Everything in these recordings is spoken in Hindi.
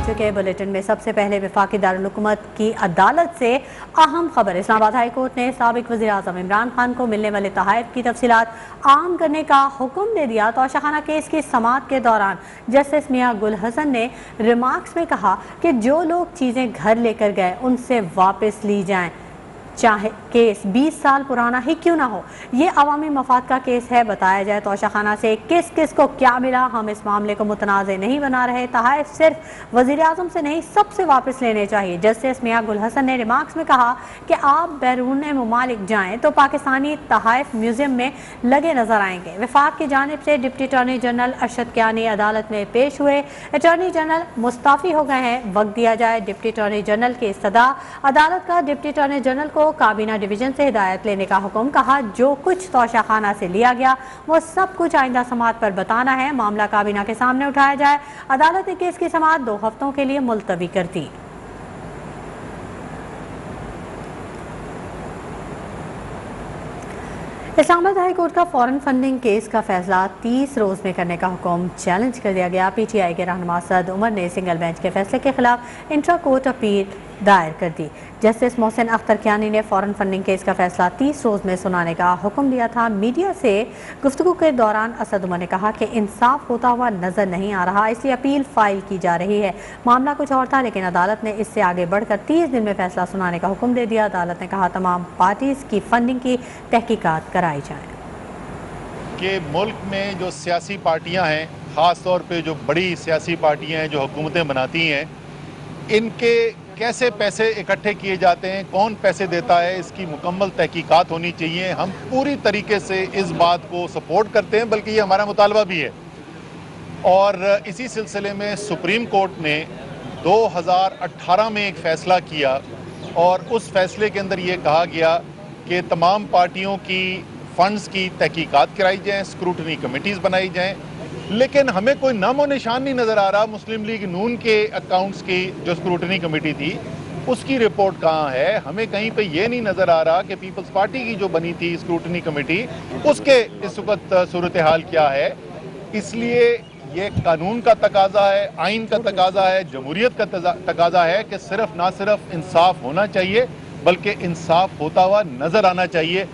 चुके बुलेटिन में सबसे पहले वफाकी दारुल हुकूमत की अदालत से अहम खबर। इस्लामाबाद हाई कोर्ट ने साबिक वज़ीर आज़म इमरान खान को मिलने वाले तहफ़ की तफसीलात आम करने का हुक्म दे दिया। तोशाखाना केस की समाअत के दौरान जस्टिस मियां गुल हसन ने रिमार्क्स में कहा कि जो लोग चीज़ें घर लेकर गए उनसे वापस ली जाएँ, चाहे केस 20 साल पुराना ही क्यों ना हो। ये अवामी मफाद का केस है। बताया जाए तोशाखाना से किस किस को क्या मिला। हम इस मामले को मुतनाज़ नहीं बना रहे। तहफ़ सिर्फ वज़ीर आज़म से नहीं, सबसे वापस लेने चाहिए। जस्टिस मियां गुल हसन ने रिमार्क्स में कहा कि आप बैरून मुमालिक जाएँ तो पाकिस्तानी तहफ़ म्यूज़ियम में लगे नजर आएंगे। वफाक की जानिब से deputy attorney general Arshad Kiani अदालत में पेश हुए। अटॉर्नी जनरल मुस्तफ़ी हो गए हैं। वक्त दिया जाए डिप्टी अटॉर्नी जनरल की इस्तदा। अदालत का डिप्टी अटॉर्नी जनरल को काबीना डिवीजन से हिदायत लेने का हुक्म। कहा जो कुछ तोशाखाना से लिया गया वो सब कुछ आइंदा समाअत पर बताना है। मामला काबीना के सामने उठाया जाए। अदालत ने केस की समाअत 2 हफ्तों के लिए मुलतवी कर दी। इस्लामाबाद हाई कोर्ट का फॉरेन फंडिंग केस का फैसला 30 रोज में करने का हुक्म चैलेंज कर दिया गया। पीटीआई के रहनुमा सद उमर ने सिंगल बेंच के फैसले के खिलाफ इंट्रा कोर्ट अपील दायर कर दी। जस्टिस मोहसिन अख्तर कियानी ने फॉरेन फंडिंग केस का फैसला 30 रोज में सुनाने का हुक्म दिया था। मीडिया से गुफ्तगू के दौरान असद उमर ने कहा कि इंसाफ होता हुआ नजर नहीं आ रहा, इसलिए अपील फाइल की जा रही है। मामला कुछ और था, लेकिन अदालत ने इससे आगे बढ़कर 30 दिन में फैसला सुनाने का हुक्म दे दिया। अदालत ने कहा तमाम पार्टीज की फंडिंग की तहकीकात कराई जाए। कि मुल्क में जो सियासी पार्टियां हैं, ख़ास तौर पे जो बड़ी सियासी पार्टियां हैं जो हुकूमतें बनाती हैं, इनके कैसे पैसे इकट्ठे किए जाते हैं, कौन पैसे देता है, इसकी मुकम्मल तहकीकात होनी चाहिए। हम पूरी तरीके से इस बात को सपोर्ट करते हैं, बल्कि ये हमारा मुतालबा भी है। और इसी सिलसिले में सुप्रीम कोर्ट ने 2018 में एक फ़ैसला किया और उस फैसले के अंदर ये कहा गया कि तमाम पार्टियों की फंड्स की तहकीकात कराई जाएँ, स्क्रूटनी कमेटीज़ बनाई जाएँ। लेकिन हमें कोई नामो निशान नहीं नज़र आ रहा मुस्लिम लीग नून के अकाउंट्स की जो स्क्रूटनी कमेटी थी उसकी रिपोर्ट कहाँ है। हमें कहीं पे ये नहीं नज़र आ रहा कि पीपल्स पार्टी की जो बनी थी स्क्रूटनी कमेटी उसके इस वक्त सूरत हाल क्या है। इसलिए ये कानून का तकाजा है, आइन का तकाजा है, जमहूरियत का तकाजा है कि सिर्फ ना सिर्फ इंसाफ होना चाहिए बल्कि इंसाफ होता हुआ नज़र आना चाहिए।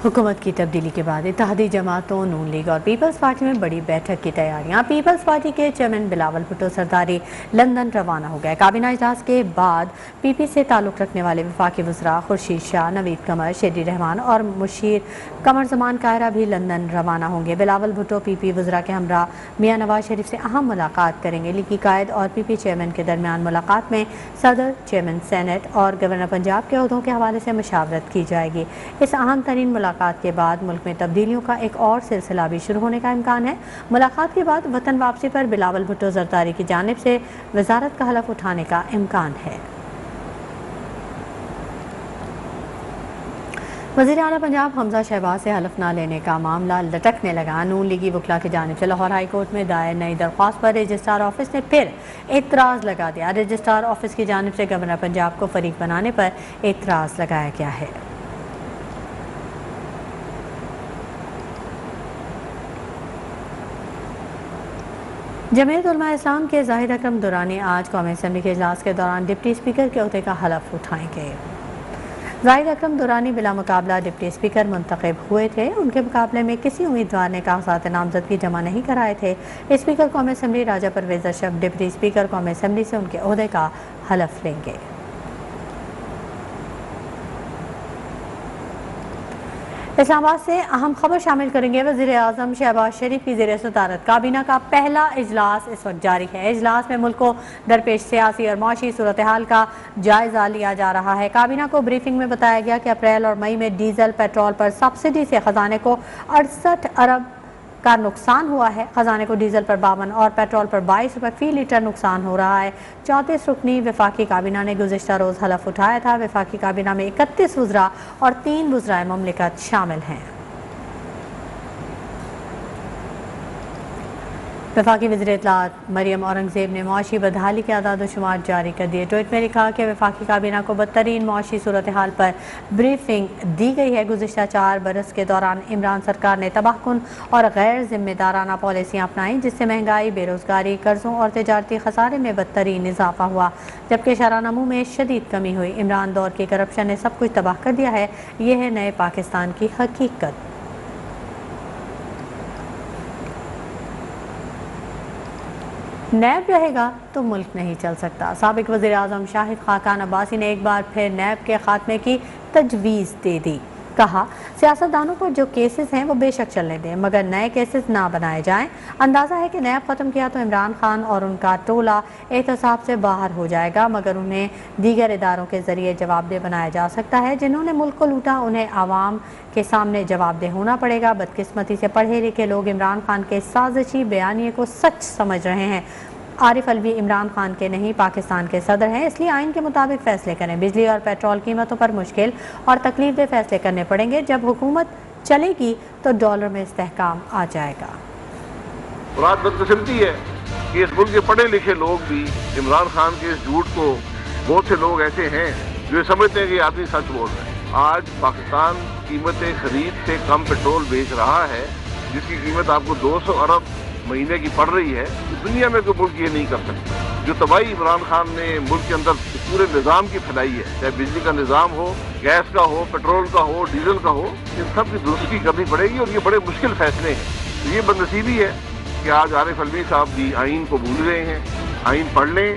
हुकूमत की तब्दीली के बाद इत्तेहादी जमातों, नून लीग और पीपल्स पार्टी में बड़ी बैठक की तैयारियां। पीपल्स पार्टी के चेयरमैन बिलावल भुट्टो सरदारी लंदन रवाना हो गए। काबीना इजलास के बाद पीपी से ताल्लुक़ रखने वाले वफाकी वज़रा खुर्शीद शाह, नवीद कमर, शेरी रहमान और मुशीर कमर जमान कायरा भी लंदन रवाना होंगे। बिलावल भुट्टो पीपी वज़रा के हमरा मियां नवाज शरीफ से अहम मुलाकात करेंगे। लीगी कायद और पीपी चेयरमैन के दरमियान मुलाकात में सदर, चेयरमैन सेनेट और गवर्नर पंजाब के ओहदों के हवाले से मशावरत की जाएगी। इस अहम तरीन मुलाकात के बाद मुल्क में तब्दीलियों का एक और सिलसिला भी शुरू होने का इम्कान है। मुलाकात के बाद वतन वापसी पर बिलावल भुट्टो जरदारी की जानिब से वजारत का हलफ उठाने का इम्कान है। वज़ीर आला पंजाब हमजा शहबाज से हलफ ना लेने का मामला लटकने लगा। नून लीगी वकला की जानिब से लाहौर हाई कोर्ट में दायर नई दरख्वास्त पर रजिस्ट्रार ऑफिस ने फिर एतराज़ लगा दिया। रजिस्ट्रार ऑफिस की जानिब से गवर्नर पंजाब को फरीक बनाने पर एतराज़ लगाया गया है। जमीयत उलमा इस्लाम के जाहिद अकरम दुरानी आज कौमी असम्बली के इजलास के दौरान डिप्टी स्पीकर के ओहदे का हलफ उठाएंगे। जाहिद अकरम दुरानी बिला मुकाबला डिप्टी स्पीकर मुंतखब हुए थे। उनके मुकाबले में किसी उम्मीदवार ने कागजात नामजदगी जमा नहीं कराए थे। स्पीकर कौमी असम्बली राजा परवेज अशरफ डिप्टी स्पीकर कौमी असम्बली से उनके ओहदे का हलफ लेंगे। इस्लामाबाद से अहम खबर शामिल करेंगे। वज़ीर आज़म शहबाज शरीफ की ज़ेर सदारत काबीना का पहला इजलास इस वक्त जारी है। इजलास में मुल्क को दरपेश सियासी और माशी सूरत हाल का जायज़ा लिया जा रहा है। काबीना को ब्रीफिंग में बताया गया कि अप्रैल और मई में डीजल पेट्रोल पर सब्सिडी से खजाने को 68 अरब का नुकसान हुआ है। खजाने को डीजल पर 52 और पेट्रोल पर 22 रुपये फी लीटर नुकसान हो रहा है। 34 रुकनी वफाकी काबीना ने गुज़िश्ता रोज़ हलफ उठाया था। वफाकी काबीना में 31 वज़रा और 3 वज़राए ममलिकत शामिल हैं। वफाकी वज़ीर इत्तलाआत मरियम औरंगज़ेब ने मुआशी बदहाली के आदाद-ओ-शुमार जारी कर दिए। ट्वीट में लिखा कि वफाकी काबीना को बदतरीन मुआशी सूरत हाल पर ब्रीफिंग दी गई है। गुज़िश्ता 4 बरस के दौरान इमरान सरकार ने तबाहकुन और गैर जिम्मेदाराना पॉलिसियाँ अपनाई, जिससे महंगाई, बेरोज़गारी, कर्ज़ों और तिजारती खसारे में बदतरीन इजाफा हुआ, जबकि शरह नमू में शदीद कमी हुई। इमरान दौर की करप्शन ने सब कुछ तबाह कर दिया है। ये है नए पाकिस्तान की हकीकत। नैब रहेगा तो मुल्क नहीं चल सकता। साबिक वज़ीर आज़म शाहिद खाकान अब्बासी ने एक बार फिर नैब के खात्मे की तजवीज़ दे दी। कहा, सियासतदानों पर जो केसेस हैं वो बेशक चलने दें, मगर नए केसेस ना बनाए जाएं। अंदाज़ा है कि नैब ख़त्म किया तो इमरान खान और उनका टोला एहतसाब से बाहर हो जाएगा, मगर उन्हें दीगर इदारों के ज़रिए जवाबदेह बनाया जा सकता है। जिन्होंने मुल्क को लूटा उन्हें आवाम के सामने जवाबदेह होना पड़ेगा। बदकिस्मती से पढ़े लिखे लोग इमरान खान के साजिशी बयानिए को सच समझ रहे हैं। आरिफ अलवी इमरान खान के नहीं, पाकिस्तान के सदर हैं, इसलिए आइन के मुताबिक फैसले करें। बिजली और पेट्रोल कीमतों पर मुश्किल और तकलीफदेह फैसले करने पड़ेंगे। जब हुकूमत चलेगी तो डॉलर में इस्तेहकाम आ जाएगा। बात बदकिस्मती है कि इस मुल्क के पढ़े लिखे लोग भी इमरान खान के इस झूठ को, बहुत से लोग ऐसे हैं जो समझते हैं कि आदमी सच बोल रहे हैं। आज पाकिस्तान कीमत खरीद से कम पेट्रोल बेच रहा है, जिसकी कीमत आपको 200 अरब महीने की पड़ रही है। दुनिया में कोई मुल्क ये नहीं कर सकता। जो तबाही इमरान खान ने मुल्क के अंदर पूरे निज़ाम की फैलाई है, चाहे बिजली का निज़ाम हो, गैस का हो, पेट्रोल का हो, डीजल का हो, इन सब की दुरुस्ती करनी पड़ेगी और ये बड़े मुश्किल फैसले हैं। तो ये बदनसीबी है कि आज आरिफ अलवी साहब भी आइन को भूल गए हैं। आइन पढ़ लें,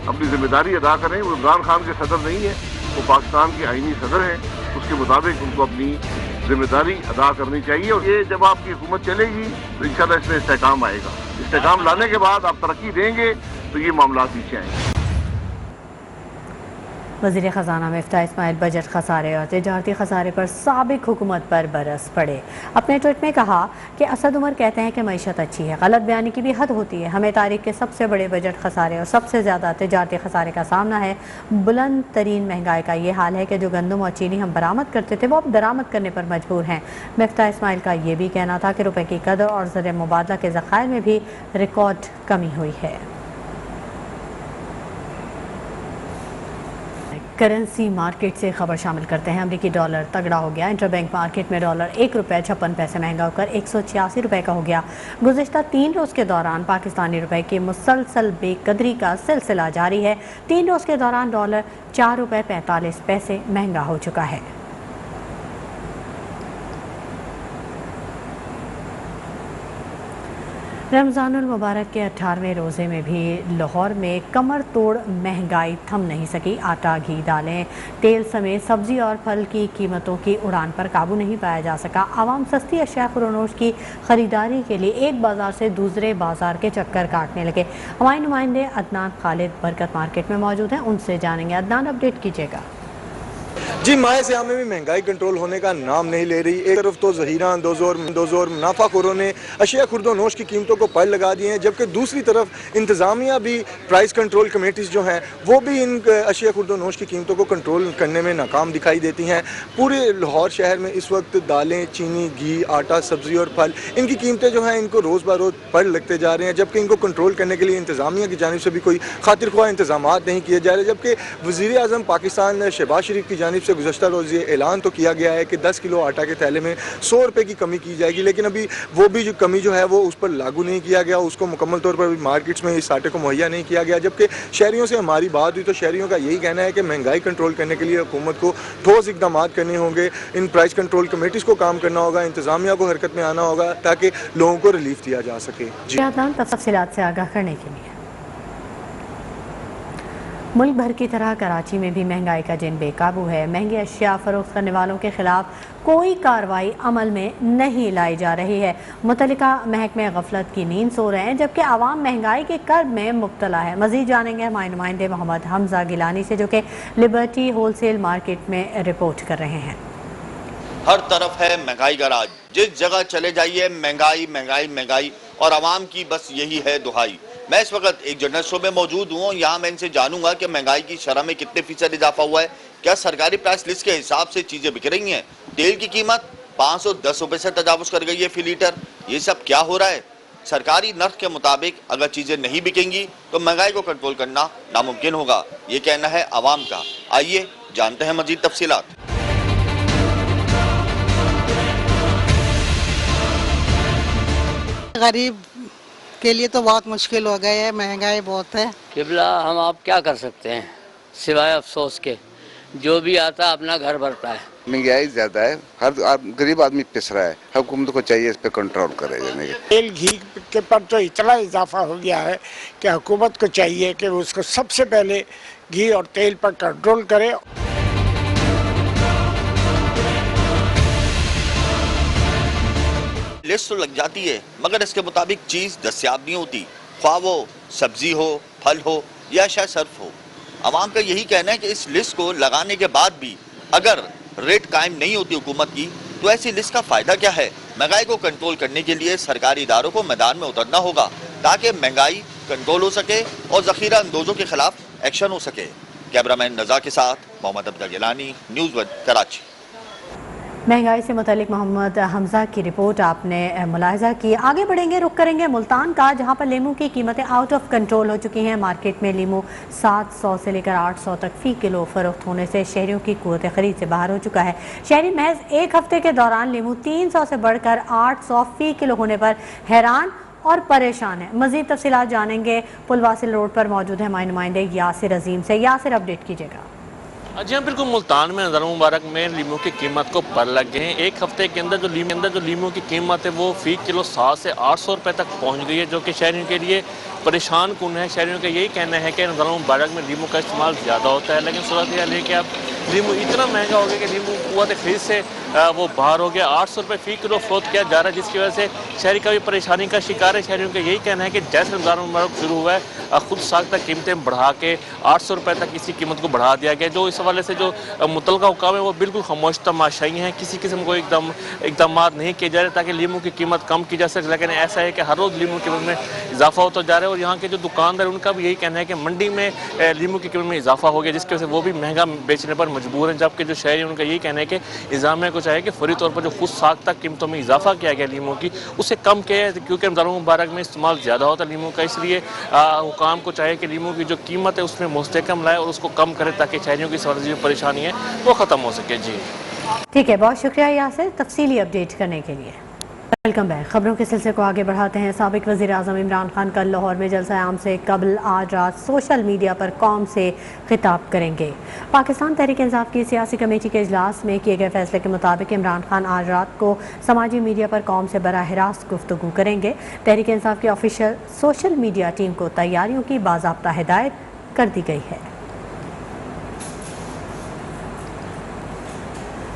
अपनी जिम्मेदारी अदा करें। वो इमरान खान के सदर नहीं है, वो पाकिस्तान के आइनी सदर हैं। उसके मुताबिक उनको अपनी जिम्मेदारी अदा करनी चाहिए। और ये जब आपकी हुकूमत चलेगी तो इंशाल्लाह इसमें इस्तेहकाम आएगा। इस्तेहकाम लाने के बाद आप तरक्की देंगे तो ये मामला पीछे आएंगे। वज़ीर ख़जाना मिफ्ताह इस्माइल बजट खसारे और तिजारती खसारे पर साबिक हुकूमत पर बरस पड़े। अपने ट्वीट में कहा कि असद उमर कहते हैं कि मईशत अच्छी है, गलत बयानी की भी हद होती है। हमें तारीख के सबसे बड़े बजट खसारे और सबसे ज़्यादा तिजारती खसारे का सामना है। बुलंद तरीन महंगाई का ये हाल है कि जो गंदम और चीनी हम बरामद करते थे वो अब दरामद करने पर मजबूर हैं। मिफ्ताह इस्माइल का ये भी कहना था कि रुपये की कदर और ज़र मुबादला के ज़खायर में भी रिकॉर्ड कमी हुई है। करेंसी मार्केट से खबर शामिल करते हैं। अमरीकी डॉलर तगड़ा हो गया। इंटरबैंक मार्केट में डॉलर ₹1.56 महंगा होकर 186 रुपये का हो गया। गुज़िश्ता 3 रोज़ के दौरान पाकिस्तानी रुपये की मुसलसल बेकदरी का सिलसिला जारी है। 3 रोज़ के दौरान डॉलर ₹4.45 महंगा हो चुका है। रमज़ानुल मुबारक के 18वें रोज़े में भी लाहौर में कमर तोड़ महंगाई थम नहीं सकी। आटा, घी, दालें, तेल समेत सब्ज़ी और फल की कीमतों की उड़ान पर काबू नहीं पाया जा सका। आवाम सस्ती अशिया खुरोनोश की ख़रीदारी के लिए एक बाज़ार से दूसरे बाज़ार के चक्कर काटने लगे। हमारे नुमाइंदे अदनान खालिद बरकत मार्केट में मौजूद हैं, उनसे जानेंगे। अदनान, अपडेट कीजिएगा। जी, माह सियाम में भी महंगाई कंट्रोल होने का नाम नहीं ले रही। एक तरफ तो ज़हीरान दोज़ोर मुनाफाखोरों ने अशिया खुर्दो नोश की कीमतों को पर लगा दिए हैं, जबकि दूसरी तरफ इंतज़ामिया भी, प्राइस कंट्रोल कमेटीज़ जो हैं वो भी इन अशिया खुर्दो नोश की कीमतों को कंट्रोल करने में नाकाम दिखाई देती हैं। पूरे लाहौर शहर में इस वक्त दालें, चीनी, घी, आटा, सब्ज़ी और फल, इनकी कीमतें जो हैं इनको रोज़ ब रोज़ पर लगते जा रहे हैं, जबकि इनको कंट्रोल करने के लिए इंतज़ामिया की जानिब से भी कोई खातिर ख्वाह इंतज़ाम नहीं किए जा रहे। जबकि वज़ीर आज़म पाकिस्तान शहबाज शरीफ की जानिब से गुज़श्ता रोज़ ये ऐलान तो किया गया है कि 10 किलो आटा के थैले में 100 रुपये की कमी की जाएगी, लेकिन अभी वो भी जो कमी जो है वो उस पर लागू नहीं किया गया। उसको मुकम्मल तौर पर मार्केट्स में इस आटे को मुहैया नहीं किया गया। जबकि शहरियों से हमारी बात हुई तो शहरियों का यही कहना है कि महंगाई कंट्रोल करने के लिए हुकूमत को ठोस इकदाम करने होंगे। इन प्राइस कंट्रोल कमेटीज़ को काम करना होगा, इंतज़ामिया को हरकत में आना होगा ताकि लोगों को रिलीफ दिया जा सके। जी, तफसीलात से आगाह करने के लिए मुल्क भर की तरह कराची में भी महंगाई का जिन बेकाबू है। महंगी अशिया फरोख्त करने वालों के खिलाफ कोई कार्रवाई अमल में नहीं लाई जा रही है। मुतल्लिका महकमे गफलत की नींद सो रहे हैं, जबकि आवाम महंगाई के कर्ब में मुब्तला है। मजीद जानेंगे हमारे नुमाइंदे मोहम्मद हमजा गिलानी से, जो कि लिबर्टी होलसेल मार्केट में रिपोर्ट कर रहे हैं। हर तरफ है महंगाई का राज। जिस जगह चले जाइए महंगाई महंगाई महंगाई, और आवाम की बस यही है दुहाई। मैं इस वक्त एक जनरल स्टोर में मौजूद हूँ। यहाँ मैं इनसे जानूंगा कि महंगाई की शरह में कितने फीसद इजाफा हुआ है, क्या सरकारी प्राइस लिस्ट के हिसाब से चीजें बिक रही हैं। तेल की कीमत 510 रुपए से तजावुज कर गई है फी लीटर। ये सब क्या हो रहा है? सरकारी नर्क के मुताबिक अगर चीजें नहीं बिकेंगी तो महंगाई को कंट्रोल करना नामुमकिन होगा, ये कहना है आवाम का। आइए जानते हैं मजीद तफसीलात। गरीब के लिए तो बहुत मुश्किल हो गई है, महंगाई बहुत है। किबला हम आप क्या कर सकते हैं सिवाय अफसोस के, जो भी आता है अपना घर भरता है। महंगाई ज्यादा है, हर गरीब आदमी पिस रहा है, हुकूमत को चाहिए इस पे कंट्रोल करे। तेल घी के पर तो इतना इजाफा हो गया है कि हुकूमत को चाहिए कि उसको सबसे पहले घी और तेल पर कंट्रोल करे। लिस्ट तो लग जाती है मगर इसके मुताबिक चीज दस्तयाब नहीं होती, ख्वाह वो सब्जी हो, फल हो या शायद सर्फ हो। आवाम का यही कहना है कि इस लिस्ट को लगाने के बाद भी अगर रेट कायम नहीं होती हुकूमत की तो ऐसी लिस्ट का फायदा क्या है। महंगाई को कंट्रोल करने के लिए सरकारी इदारों को मैदान में उतरना होगा ताकि महंगाई कंट्रोल हो सके और जखीरा अंदोजों के खिलाफ एक्शन हो सके। कैमरामैन नज़ा के साथ मोहम्मद अब्दुल गिलानी, न्यूज़ 1 कराची। महंगाई से मुतालिक मोहम्मद हमजा की रिपोर्ट आपने मुलाहिजा की। आगे बढ़ेंगे, रुख करेंगे मुल्तान का, जहां पर लीमू की कीमतें आउट ऑफ कंट्रोल हो चुकी हैं। मार्केट में लीमू 700 से लेकर 800 तक फ़ी किलो फरोख्त होने से शहरियों की कुव्वत खरीद से बाहर हो चुका है। शहरी महज एक हफ्ते के दौरान लीमू 300 से बढ़कर 800 फ़ी किलो होने पर हैरान और परेशान है। मज़ीद तफसीलात जानेंगे, पुलवासिल रोड पर मौजूद है हमारे नुमाइंदे यासिर अजीम से। यासिर, अपडेट कीजिएगा। जी हाँ, बिल्कुल मुल्तान में नज़र मुबारक में लीमू की कीमत को पर लग गए हैं। एक हफ्ते के अंदर जो लीमू की कीमत है वो फ़ी किलो 700 से 800 रुपये तक पहुँच गई है, जो कि शहरियों के लिए परेशान कुन है। शहरियों का यही कहना है कि नज़र मुबारक में लीमू का इस्तेमाल ज़्यादा होता है, लेकिन सूरत यह है कि अब लीमू इतना महंगा हो गया कि लीमू कुव्वत खरीद से वो बाहर हो गया। 800 रुपये फ़ी किलो फरोख्त किया जा रहा है, जिसकी वजह से शहरी का भी परेशानी का शिकार है। शहरियों का यही कहना है कि जैसे रमज़ान मुबारक शुरू हुआ है खुद साख्ता कीमतें बढ़ा के 800 रुपये तक इसी कीमत को बढ़ा दिया गया। जो इस हवाले से जो मुतलका हुकाम है वो बिल्कुल खामोश तमाशाई हैं, किसी किस्म को इकदाम नहीं किए जा रहे ताकि लीमू की कीमत कम की जा सके। लेकिन ऐसा है कि हर रोज़ लीमू की कीमत में इजाफा होता जा रहा है और यहाँ के जो दुकानदार हैं उनका भी यही कहना है कि मंडी में लीमू की कीमत में इजाफा हो गया, जिसकी वजह से वो भी महंगा बेचने पर मजबूर हैं। जबकि जो शहरी उनका यही कहना है कि इंतजामिया को चाहे कि फौरी तौर पर जो खुद साख्ता कीमतों में इजाफा किया गया लीमू की उसे कम किया है, क्योंकि रमज़ान मुबारक में इस्तेमाल ज़्यादा होता है लीमू का। इसलिए हुकाम को चाहे कि लीमू की जो कीमत है उसमें मुस्तकम लाए और उसको कम करे ताकि शहरियों की जो परेशानी है वो ख़त्म हो सके। जी ठीक है, बहुत शुक्रिया यासिर तफसीली अपडेट करने के लिए। Welcome back. खबरों के सिलसिले को आगे बढ़ाते हैं। साबिक वज़ीर आज़म इमरान खान कल लाहौर में जलसा आम से कबल आज रात सोशल मीडिया पर कौम से खिताब करेंगे। पाकिस्तान तहरीक इंसाफ की सियासी कमेटी के इजलास में किए गए फैसले के मुताबिक इमरान खान आज रात को समाजी मीडिया पर कौम से बराह रास्त गुफ्तगू करेंगे। तहरीक इंसाफ की ऑफिशियल सोशल मीडिया टीम को तैयारियों की बाज़ाब्ता हिदायत कर दी गई है।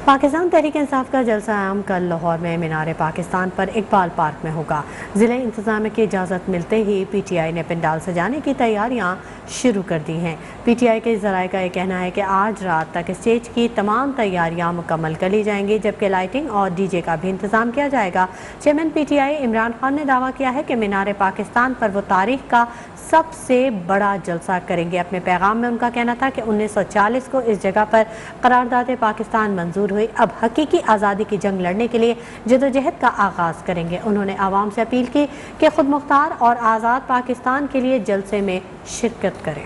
पाकिस्तान तहरीक इंसाफ का जलसा आम कल लाहौर में मीनार पाकिस्तान पर इकबाल पार्क में होगा। ज़िले इंतज़ामिया की इजाज़त मिलते ही PTI ने पंडाल सजाने की तैयारियां शुरू कर दी हैं। PTI के ज़राए का यह कहना है कि आज रात तक स्टेज की तमाम तैयारियां मुकम्मल कर ली जाएंगी, जबकि लाइटिंग और DJ का भी इंतज़ाम किया जाएगा। चेयरमैन PTI इमरान खान ने दावा किया है कि मीनार पाकिस्तान पर वो तारीख का सबसे बड़ा जलसा करेंगे। अपने पैगाम में उनका कहना था कि 1940 को इस जगह पर करारदाद पाकिस्तान मंजूर हुई, अब हकीकी आज़ादी की जंग लड़ने के लिए जदोजहद का आगाज़ करेंगे। उन्होंने आवाम से अपील की कि खुद मुख्तार और आज़ाद पाकिस्तान के लिए जलसे में शिरकत करें।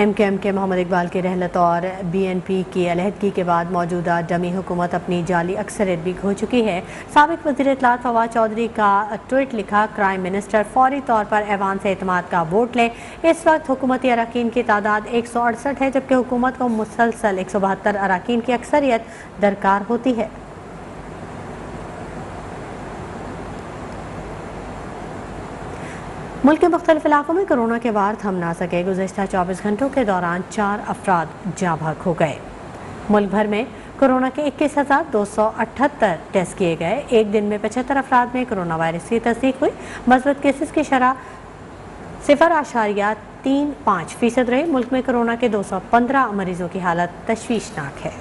MKM के मोहम्मद इकबाल की रहलत और BNP की अलहदगी के बाद मौजूदा डमी हुकूमत अपनी जाली अक्सरियत भी खो चुकी है। साबिक वज़ीर इत्तलात फवाद चौधरी का ट्वीट लिखा, क्राइम मिनिस्टर फौरी तौर पर ऐवान से एतमाद का वोट लें। इस वक्त हुकूमती अरकान की तादाद 168 है, जबकि हुकूमत को मुसलसल 172 अरकान की अक्सरियत दरकार होती है। मुल्क के मुख्तलिफ इलाकों में कोरोना के वार थम ना सके। गुज़श्ता 24 घंटों के दौरान 4 अफराद जाँ बहक हो गए। मुल्क भर में कोरोना के 21,278 टेस्ट किए गए। एक दिन में 75 अफराद में कोरोना वायरस की तस्दीक हुई। मज़बूत केसेस की शरह 0.35% रही। मुल्क में कोरोना के 215 मरीजों की हालत तशवीशनाक है।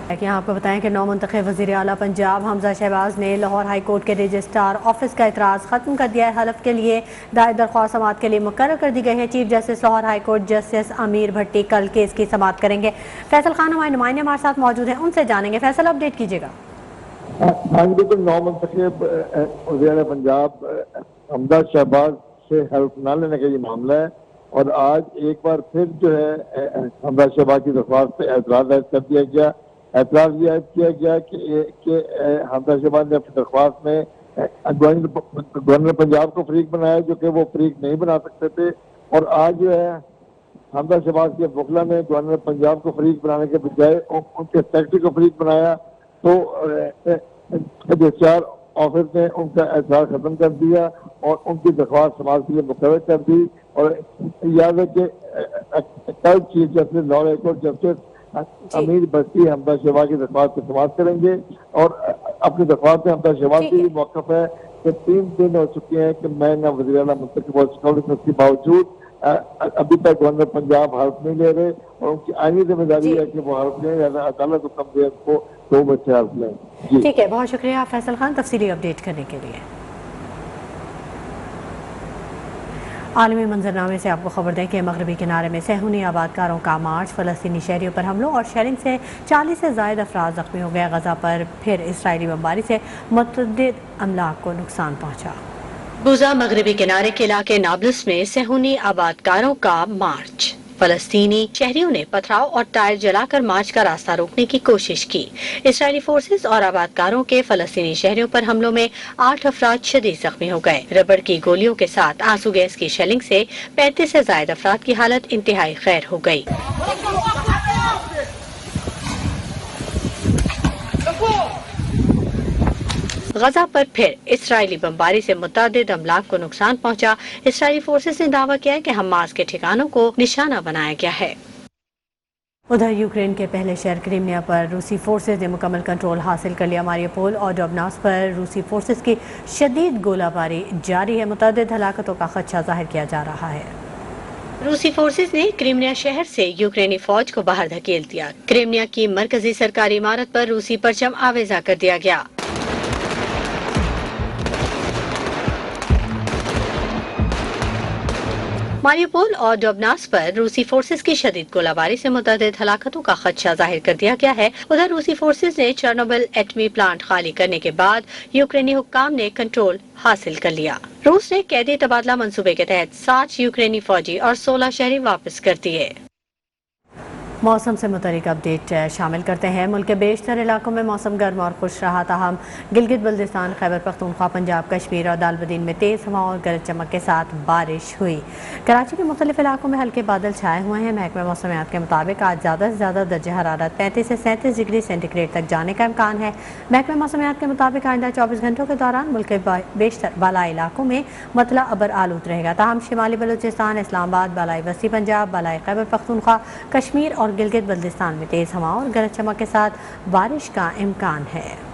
यहाँ आपको बताएं कि नौ मुंतखब वज़ीर आला पंजाब हमजा शहबाज ने लाहौर हाई कोर्ट के रजिस्ट्रार ऑफिस का एतराज़ ख़त्म कर दिया है। हलफ के लिए दायर दरख्वास्त समाअत के लिए मुकर्रर कर दी गई है। Chief justice Lahore high court justice अमीर भट्टी कल केस की समाअत करेंगे। फैसल खान हमारे नुमाइंदे हमारे साथ मौजूद हैं, उनसे जानेंगे। फैसल, अपडेट कीजिएगा। हाँ जी, बिल्कुल। नौ मुंतखब वज़ीर आला पंजाब हमजा शहबाज से हेल्प न लेने का ये मामला है और आज एक बार फिर जो है हमजा शहबाज की दरख्वास्त पे एतराज़ दायर कर दिया गया। एतराज़ ये किया गया कि हमजा शहबाज ने अपनी दरख्वास्त में गवर्नर पंजाब को फरीक बनाया, जो कि वो फरीक नहीं बना सकते थे। और आज जो है हमजा शहबाज के वकला ने गवर्नर पंजाब को फरीक बनाने के बजाय उनके सेक्रेटरी को फरीक बनाया, तो रजिस्ट्रार ऑफिस ने उनका एतराज़ खत्म कर दिया और उनकी दरख्वास्त समाअत के लिए मुकर्रर कर दी। और याद है कि कल chief justice Lahore high court justice अमीर भट्टी हमजा शहबाज की दरख्वास्त की समाअत करेंगे और अपनी दरख्वास्त में हमजा शहबाज की भी मौक़िफ़ है कि 3 दिन हो चुके हैं कि मैं न वज़ीर आला मुंतखब हो चुका हूँ, इसके बावजूद अभी तक गवर्नर पंजाब हल्फ नहीं ले रहे और उनकी आईनी जिम्मेदारी है कि वो हल्फ लें, अदालत हुक्म दे उनको 2 बच्चे हल्फ लें। ठीक है, बहुत शुक्रिया फैसल खान तफसीली अपडेट करने के लिए। आलमी मंजरनामे से आपको खबर दें कि मगरबी किनारे में सहूनी आबादकारों का मार्च, फ़लस्तीनी शहरियों पर हमलों और शेलिंग से 40 से ज़ायद अफराद ज़ख्मी हो गए। गजा पर फिर इसराइली बमबारी से मुतअद्दिद अमलाक को नुकसान पहुँचा। गुजा मगरबी किनारे के इलाके नाबलस में सहूनी आबादकारों का मार्च, फलस्तीनी शहरियों ने पथराव और टायर जलाकर मार्च का रास्ता रोकने की कोशिश की। इसराइली फोर्सेस और आबादकारों के फलस्तीनी शहरियों पर हमलों में 8 अफराद शदीद जख्मी हो गए। रबड़ की गोलियों के साथ आंसू गैस की शेलिंग से 35 से ज्यादा अफराद की हालत इंतहाई खैर हो गई। गजा पर फिर इसराइली बमबारी से मुतअद्दिद अमलाक को नुकसान पहुंचा। इसराइली फोर्सेस ने दावा किया है कि हमास के ठिकानों को निशाना बनाया गया है। उधर यूक्रेन के पहले शहर क्रीमिया पर रूसी फोर्सेस ने मुकम्मल कंट्रोल हासिल कर लिया। मारियोपोल और डोबनास पर रूसी फोर्सेस की शदीद गोलाबारी जारी है। मुतअद्दिद हलाकतों का खदशा जाहिर किया जा रहा है। रूसी फोर्सेस ने क्रीमिया शहर से यूक्रेनी फौज को बाहर धकेल दिया। क्रीमिया की मरकजी सरकारी इमारत पर रूसी परचम आवेजा कर दिया गया। मारियोपोल और डोबनास पर रूसी फोर्सेस की शदीद गोलाबारी से मुतअद्दिद हलाकतों का खदशा जाहिर कर दिया गया है। उधर रूसी फोर्सेस ने चेर्नोबिल एटमी प्लांट खाली करने के बाद यूक्रेनी हुक्काम ने कंट्रोल हासिल कर लिया। रूस ने कैदी तबादला मंसूबे के तहत 60 यूक्रेनी फौजी और 16 शहरी वापस कर दिए। मौसम से मुतल्लिक अपडेट शामिल करते हैं। मुल्क के बेशतर इलाकों में मौसम गर्म और खुश रहा, ताहम गिलगित बल्दिस्तान, खैबर पख्तूनख्वा, पंजाब, कश्मीर और दालबदीन में तेज़ हवाओं और गरज चमक के साथ बारिश हुई। कराची के मुख्तलिफ इलाकों में हल्के बादल छाए हुए हैं। महकमा मौसमियात के मुताबिक आज ज़्यादा से ज़्यादा दर्जा हरारत 35 से 37 डिग्री सेंटीग्रेड तक जाने का इम्कान है। महकमा मौसमियात के मुताबिक आइंदा 24 घंटों के दौरान मुल्क के बेशतर बालाई इलाकों में मतला अबर आलूद रहेगा, ताहम शिमाली बलूचिस्तान, इस्लामाबाद, बालाई वस्ती पंजाब, बालाई खैबर पख्तूनख्वा, कश्मीर और गिलगित बल्दिस्तान में तेज़ हवाओं और गरज चमक के साथ बारिश का इम्कान है।